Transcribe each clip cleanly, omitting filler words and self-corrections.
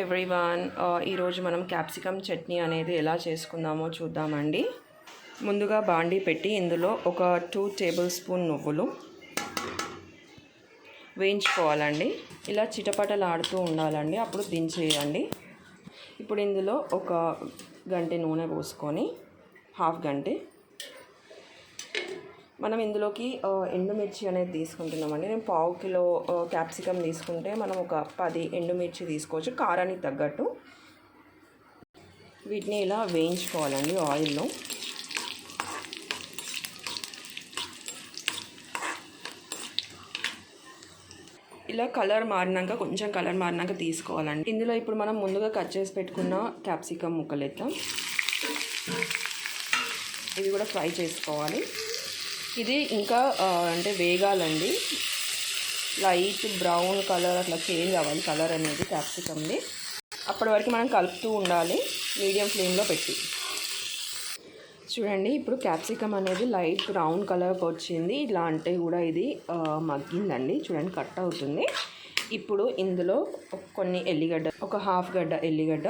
Everyone, ఈరోజు మనం capsicum chutney అనేది ఎలా చేసుకుందామో చూద్దామండి. ముందుగా బాండీ పెట్టి ఇందులో ఒక 2 టేబుల్ స్పూన్ నువ్వులు వేయించుకోవాలండి. ఇలా చిటపటలాడుతూ ఉండాలండి, అప్పుడు దించేయండి. ఇప్పుడు ఇందులో ఒక గంటె నూనె పోసుకొని, హాఫ్ గంటె మనం ఇందులోకి ఎండుమిర్చి అనేది తీసుకుంటున్నామండి. నేను 1/2 కిలో క్యాప్సికమ్ తీసుకుంటే మనం ఒక 10 ఎండుమిర్చి తీసుకోవచ్చు, కారానికి తగ్గట్టు. వీటిని ఇలా వేయించుకోవాలండి ఆయిల్లో. ఇలా కొంచెం కలర్ మారినాక తీసుకోవాలండి. ఇందులో ఇప్పుడు మనం ముందుగా కట్ చేసి పెట్టుకున్న క్యాప్సికమ్ ముక్కలు ఎత్తాం. ఇవి కూడా ఫ్రై చేసుకోవాలి. ఇది ఇంకా అంటే వేగాలండి, లైట్ బ్రౌన్ కలర్ అట్లా చేంజ్ అవ్వాలి కలర్ అనేది క్యాప్సికమ్ది. అప్పటి వరకు మనం కలుపుతూ ఉండాలి మీడియం ఫ్లేమ్లో పెట్టి. చూడండి, ఇప్పుడు క్యాప్సికమ్ అనేది లైట్ బ్రౌన్ కలర్కి వచ్చింది. ఇలా అంటే కూడా ఇది మగ్గిందండి. చూడండి, కట్ అవుతుంది. ఇప్పుడు ఇందులో కొన్ని ఎల్లిగడ్డ, ఒక హాఫ్ గడ్డ ఎల్లిగడ్డ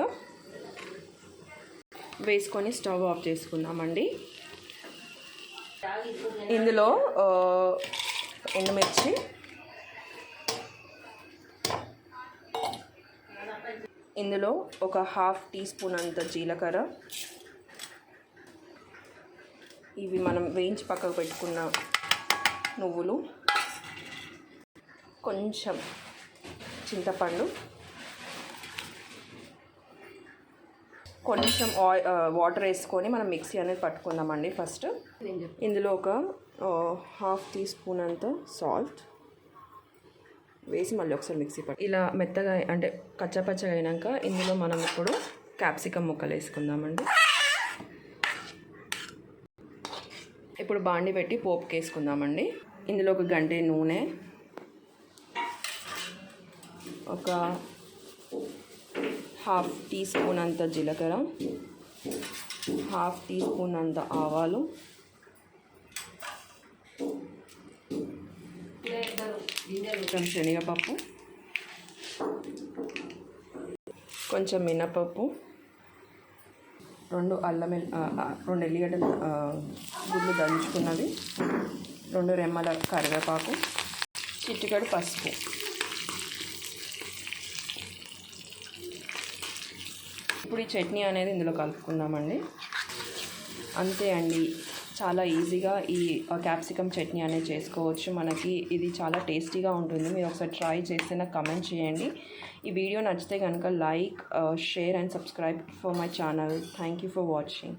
వేసుకొని స్టవ్ ఆఫ్ చేసుకుందామండి. ఇందులో ఎండుమిర్చి, ఇందులో ఒక హాఫ్ టీ స్పూన్ అంత జీలకర్ర, ఇవి మనం వేయించి పక్కకు పెట్టుకున్న నువ్వులు, కొంచెం చింతపండు, కొంచెం వాటర్ వేసుకొని మనం మిక్సీ అనేది పట్టుకుందామండి. ఫస్ట్ ఇందులో ఒక హాఫ్ టీ స్పూన్ అంత సాల్ట్ వేసి మళ్ళీ ఒకసారి మిక్సీ ఇలా మెత్తగా అంటే కచ్చాపచ్చగా అయినాక ఇందులో మనం ఇప్పుడు క్యాప్సికమ్ ముక్కలు వేసుకుందామండి. ఇప్పుడు బాండి పెట్టి పోపుకి వేసుకుందామండి. ఇందులో ఒక గంటె నూనె, ఒక హాఫ్ టీ స్పూన్ అంత జీలకర్ర, హాఫ్ టీ స్పూన్ అంత ఆవాలు, కొంచెం శనగపప్పు, కొంచెం మినపప్పు, 2 ఎల్లిగడ్డలు గుడ్లు దంచుకున్నవి, 2 రెమ్మల కరివేపాకు, చిటికెడు పసుపు. ఇప్పుడు ఈ చట్నీ అనేది ఇందులో కలుపుకుందామండి. అంతే అండి, చాలా ఈజీగా ఈ క్యాప్సికమ్ చట్నీ అనేది చేసుకోవచ్చు. మనకి ఇది చాలా టేస్టీగా ఉంటుంది. మీరు ఒకసారి ట్రై చేస్తే నాకు కమెంట్ చేయండి. ఈ వీడియో నచ్చితే కనుక like, share and subscribe for my channel. Thank you for watching.